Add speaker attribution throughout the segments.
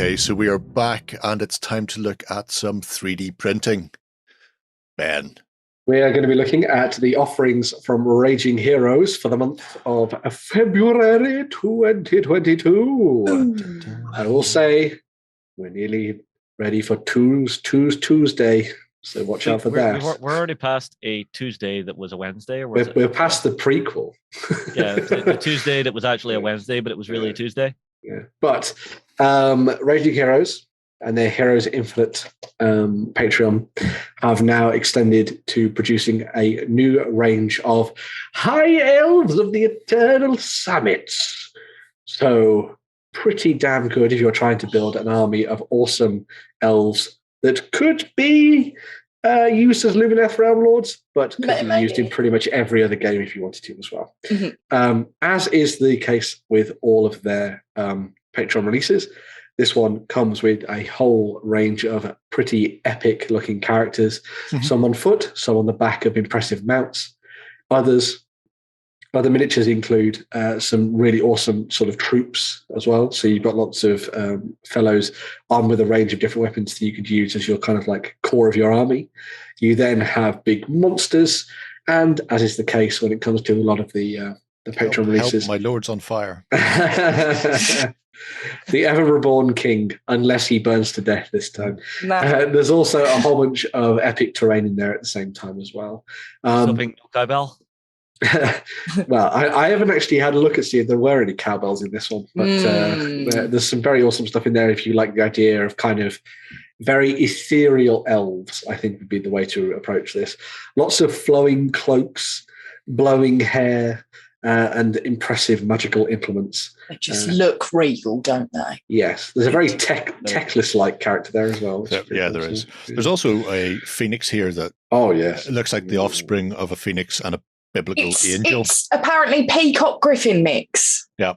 Speaker 1: Okay, so we are back and it's time to look at some 3D printing. Ben.
Speaker 2: We are going to be looking at the offerings from Raging Heroes for the month of February 2022. I will say we're nearly ready for Tuesday, so watch out for that.
Speaker 3: We're already past a Tuesday that was a Wednesday. Or
Speaker 2: we're past the prequel.
Speaker 3: Yeah, the Tuesday that was actually a Wednesday, but it was really a Tuesday.
Speaker 2: Yeah, but Raging Heroes and their Heroes Infinite Patreon have now extended to producing a new range of High Elves of the Eternal Summits. So pretty damn good if you're trying to build an army of awesome elves that could be used as Lumineth Realm Lords, but could be used in pretty much every other game if you wanted to as well. Mm-hmm. As is the case with all of their Patreon releases, this one comes with a whole range of pretty epic-looking characters, some on foot, some on the back of impressive mounts. Other miniatures include some really awesome sort of troops as well. So you've got lots of fellows armed with a range of different weapons that you could use as your kind of like core of your army. You then have big monsters, and as is the case when it comes to a lot of the Patreon releases.
Speaker 1: Help, my lord's on fire.
Speaker 2: The ever reborn king, unless he burns to death this time. There's also a whole bunch of epic terrain in there at the same time as well.
Speaker 3: Something cowbell.
Speaker 2: Well, I haven't actually had a look at see if there were any cowbells in this one, but there's some very awesome stuff in there if you like the idea of kind of very ethereal elves, I think would be the way to approach this. Lots of flowing cloaks, blowing hair, and impressive magical implements.
Speaker 4: They just look regal, don't they?
Speaker 2: Yes. There's a very Teclis-like character there as well.
Speaker 1: Yeah, there is. There's also a phoenix here that looks like the offspring of a phoenix and a biblical angel.
Speaker 4: It's apparently peacock griffin mix.
Speaker 1: Yeah.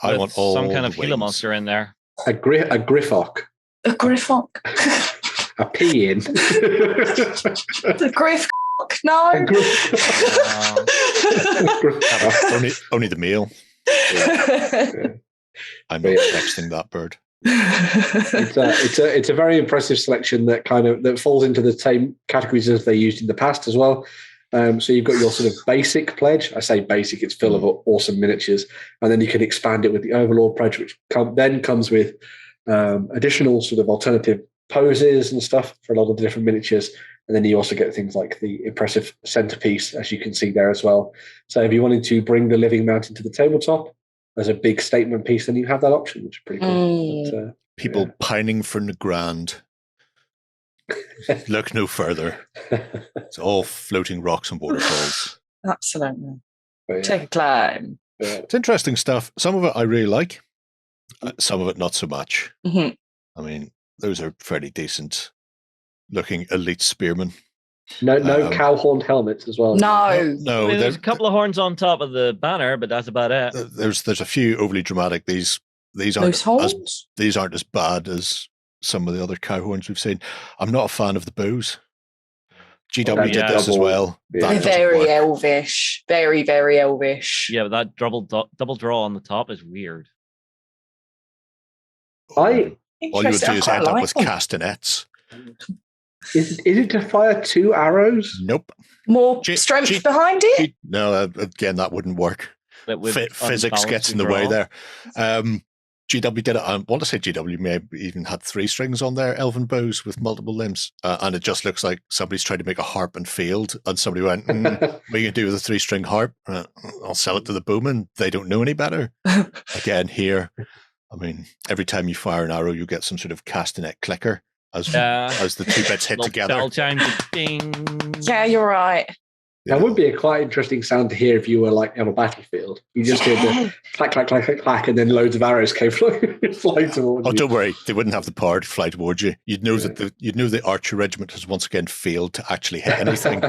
Speaker 1: I want all
Speaker 3: some kind of
Speaker 1: wings.
Speaker 3: Gila monster in there.
Speaker 2: A griffock.
Speaker 4: A griffock.
Speaker 2: A pea-in.
Speaker 4: The griff. No.
Speaker 1: Only the male. Yeah. I'm not texting that bird.
Speaker 2: It's a very impressive selection that falls into the same categories as they used in the past as well. So you've got your sort of basic pledge. I say basic; it's full of awesome miniatures, and then you can expand it with the Overlord pledge, which then comes with additional sort of alternative poses and stuff for a lot of the different miniatures. And then you also get things like the impressive centerpiece, as you can see there as well. So if you wanted to bring the Living Mountain to the tabletop as a big statement piece, then you have that option, which is pretty cool. But,
Speaker 1: people pining for the grand. Look no further. It's all floating rocks and waterfalls.
Speaker 4: Absolutely. Take a climb.
Speaker 1: It's interesting stuff. Some of it I really like. Some of it not so much. I mean, those are fairly decent looking elite spearmen.
Speaker 2: No cow-horned helmets as well.
Speaker 4: No.
Speaker 3: I mean, there's a couple of horns on top of the banner, but that's about it.
Speaker 1: There's a few overly dramatic. These aren't as bad as some of the other cow horns we've seen. I'm not a fan of the bows. GW did this as well.
Speaker 4: They're very elvish. Very, very elvish.
Speaker 3: Yeah, but that double draw on the top is weird.
Speaker 1: All you would do is end up with castanets.
Speaker 2: Is it to fire 2 arrows?
Speaker 1: Nope.
Speaker 4: More strength behind it?
Speaker 1: No, again, that wouldn't work. Physics gets in the way there. GW did it. I want to say GW may have even had 3 strings on their elven bows with multiple limbs, and it just looks like somebody's tried to make a harp and failed, and somebody went, what are you going to do with a 3-string harp? I'll sell it to the bowmen. They don't know any better. Again, here, I mean, every time you fire an arrow, you get some sort of castanet clicker as the 2 bits hit together.
Speaker 3: Bell chime, ding.
Speaker 4: Yeah, you're right.
Speaker 2: That would be a quite interesting sound to hear if you were like on a battlefield. You just hear the clack, clack, clack, clack, clack, and then loads of arrows came flying towards you.
Speaker 1: Oh, don't worry. They wouldn't have the power to fly towards you. You'd know that the archer regiment has once again failed to actually hit anything,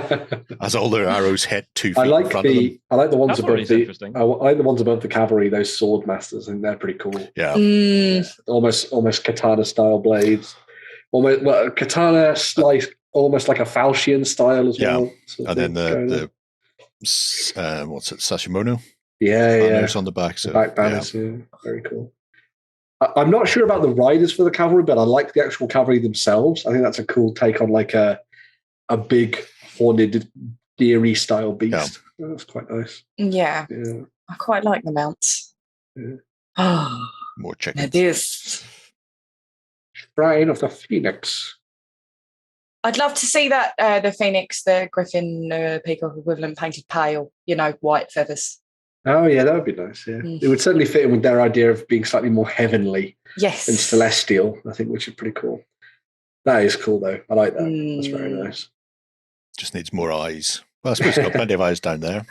Speaker 1: as all their arrows hit 2 feet in front of them.
Speaker 2: I like the ones above the cavalry. Those sword masters, and they're pretty cool.
Speaker 1: Yeah,
Speaker 2: almost katana style blades. Katana slice. Almost like a Falchion style as well.
Speaker 1: And then the what's it, Sashimono?
Speaker 2: Yeah.
Speaker 1: Banners on the back. So,
Speaker 2: the back banners, yeah. Very cool. I'm not sure about the riders for the cavalry, but I like the actual cavalry themselves. I think that's a cool take on like a big horned deery style beast. Yeah. That's quite nice.
Speaker 4: Yeah. I quite like the mounts.
Speaker 2: Yeah.
Speaker 1: More chickens.
Speaker 4: It is.
Speaker 2: Shrine of the Phoenix.
Speaker 4: I'd love to see that the Phoenix, the Griffin peacock equivalent painted pale, white feathers.
Speaker 2: Oh, yeah, that would be nice, yeah. It would certainly fit in with their idea of being slightly more heavenly and celestial, I think, which is pretty cool. That is cool, though. I like that. That's very nice.
Speaker 1: Just needs more eyes. Well, I suppose it's got plenty of eyes down there.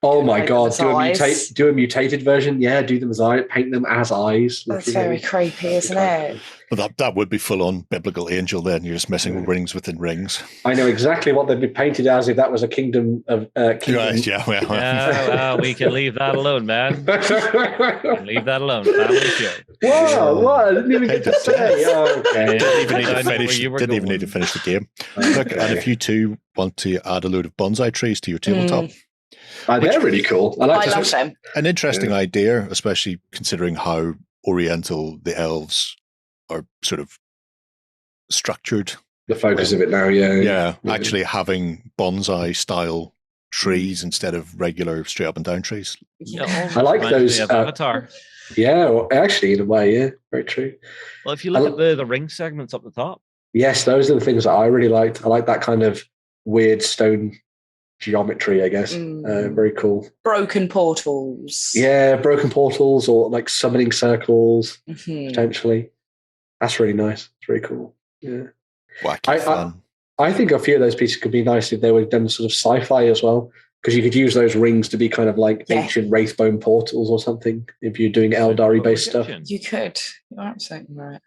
Speaker 2: Oh my God. Do a mutated version. Yeah, do them as eyes. Paint them as eyes.
Speaker 4: That's very creepy, isn't it?
Speaker 1: Well, that would be full-on biblical angel then. You're just missing rings within rings.
Speaker 2: I know exactly what they'd be painted as if that was a kingdom of...
Speaker 1: Right, yeah.
Speaker 3: Well, we can leave that alone, man. Leave that alone. Family show.
Speaker 2: Whoa, what? I didn't even get to say. Oh, okay.
Speaker 1: Didn't even need to finish the game. Look, and if you two want to add a load of bonsai trees to your tabletop...
Speaker 2: they're really cool. I
Speaker 4: love them.
Speaker 1: An interesting idea, especially considering how oriental the elves are sort of structured.
Speaker 2: The focus of it now, yeah.
Speaker 1: Actually having bonsai style trees instead of regular straight up and down trees.
Speaker 3: Yeah,
Speaker 2: I like those.
Speaker 3: Avatar.
Speaker 2: Yeah, well, actually, in a way, yeah, very true.
Speaker 3: Well, if you look at the ring segments up the top.
Speaker 2: Yes, those are the things that I really liked. I like that kind of weird stone geometry, I guess. Very cool.
Speaker 4: Broken portals.
Speaker 2: Yeah, broken portals or like summoning circles, potentially. That's really nice. It's really cool. Yeah.
Speaker 1: Wacky fun.
Speaker 2: I think a few of those pieces could be nice if they were done sort of sci-fi as well, because you could use those rings to be kind of like ancient Wraithbone portals or something if you're doing Eldari-based stuff.
Speaker 4: You could. You're absolutely right.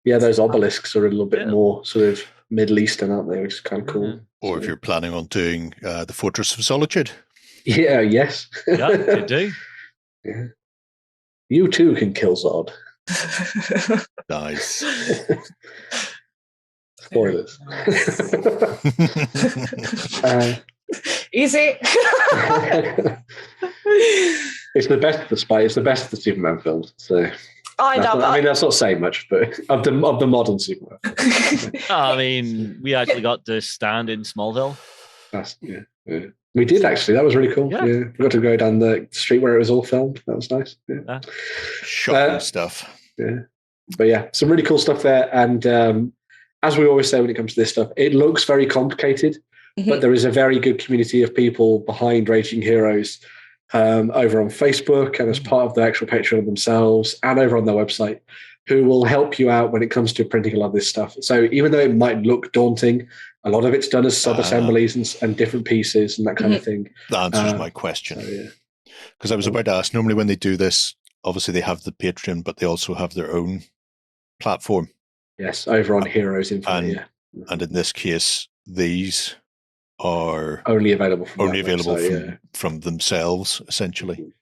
Speaker 2: Yeah, those obelisks are a little bit more sort of Middle Eastern, aren't they? Which is kind of cool.
Speaker 1: Or if you're planning on doing the Fortress of Solitude.
Speaker 2: Yeah, yes.
Speaker 3: Yeah, you do.
Speaker 2: Yeah. You too can kill Zod.
Speaker 1: Nice.
Speaker 2: Spoilers.
Speaker 4: Easy.
Speaker 2: It's the best of the Spy. It's the best of the Superman films. So
Speaker 4: I love that.
Speaker 2: I mean, that's not saying much, but of the modern Superman.
Speaker 3: I mean, we actually got to stand in Smallville.
Speaker 2: Yeah. We did actually. That was really cool. Yeah. We got to go down the street where it was all filmed. That was nice. Yeah.
Speaker 1: Shocking stuff.
Speaker 2: Yeah. But yeah, some really cool stuff there. And as we always say when it comes to this stuff, it looks very complicated, but there is a very good community of people behind Raging Heroes over on Facebook and as part of the actual Patreon themselves and over on their website who will help you out when it comes to printing a lot of this stuff. So even though it might look daunting, a lot of it's done as sub-assemblies and different pieces and that kind of thing.
Speaker 1: That answers my question. Because I was about to ask, normally when they do this, obviously they have the Patreon, but they also have their own platform.
Speaker 2: Yes, over on Heroes Infinite.
Speaker 1: And in this case, these are
Speaker 2: only available
Speaker 1: from themselves, essentially.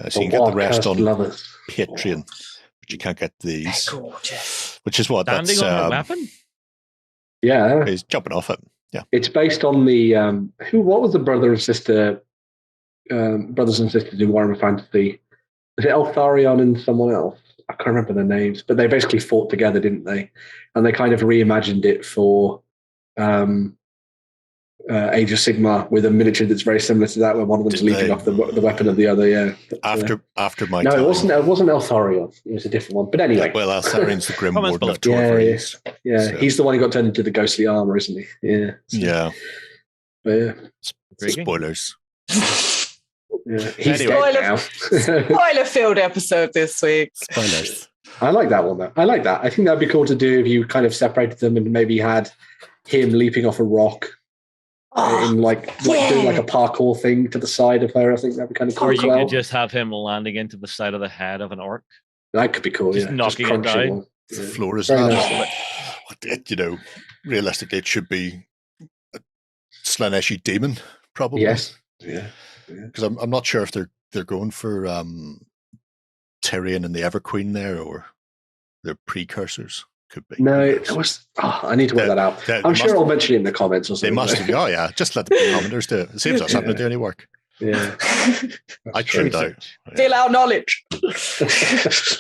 Speaker 1: So you can get the rest on Patreon, but you can't get these.
Speaker 4: They're gorgeous.
Speaker 1: Which is what
Speaker 3: Standing
Speaker 1: that's
Speaker 3: on a weapon?
Speaker 2: Yeah.
Speaker 1: He's jumping off it. Yeah.
Speaker 2: It's based on the what was the brothers and sisters in Warhammer Fantasy? Was it Eltharion and someone else? I can't remember their names, but they basically fought together, didn't they? And they kind of reimagined it for Age of Sigmar with a miniature that's very similar to that, where one of them's leaping off the weapon of the other. Yeah. But,
Speaker 1: after my
Speaker 2: no,
Speaker 1: time.
Speaker 2: it wasn't Eltharion. It was a different one. But anyway,
Speaker 1: well, Eltharion's the Grim Warden of
Speaker 2: Torvaries. Yeah. He's the one who got turned into the ghostly armor, isn't he? Yeah.
Speaker 1: Yeah.
Speaker 2: But yeah.
Speaker 1: Spoilers.
Speaker 2: Yeah, he's dead now.
Speaker 4: Spoiler-filled episode this week.
Speaker 1: Spoilers.
Speaker 2: I like that one, though. I like that. I think that'd be cool to do if you kind of separated them and maybe had him leaping off a rock in doing like a parkour thing to the side of her. I think that'd be kind of cool.
Speaker 3: Or you could just have him landing into the side of the head of an orc.
Speaker 2: That could be cool.
Speaker 3: Just knocking it down.
Speaker 1: The floor is nice. Realistically, it should be a Slaneshi demon, probably.
Speaker 2: Yes. Yeah.
Speaker 1: Because I'm not sure if they're going for Tyrion and the Everqueen there, or they're precursors. Could be.
Speaker 2: No, it was. I need to work that out. I'm sure I'll mention it in the comments or something.
Speaker 1: They must have. Oh yeah, just let the commenters do it. It saves us having to do any work.
Speaker 2: Yeah.
Speaker 1: I tuned out.
Speaker 4: Feel our knowledge.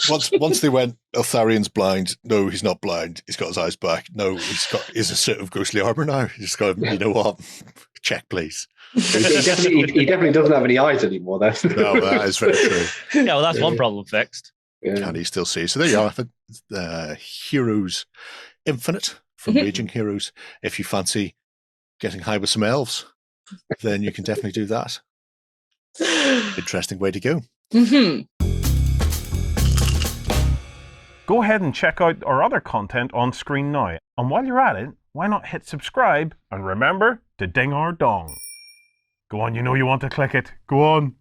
Speaker 1: Once they went, Eltharian's blind. No, he's not blind. He's got his eyes back. No, he's a suit of ghostly armor now. He's got, you know what? Check, please.
Speaker 2: He definitely doesn't have any eyes anymore, though.
Speaker 1: No, that is very true.
Speaker 3: Yeah, well, that's one problem fixed.
Speaker 2: Yeah.
Speaker 1: Can he still see? So there you are. Heroes Infinite from Raging Heroes. If you fancy getting high with some elves, then you can definitely do that. Interesting way to go.
Speaker 5: Go ahead and check out our other content on screen now. And while you're at it, why not hit subscribe and remember to ding our dong. Go on, you know you want to click it. Go on.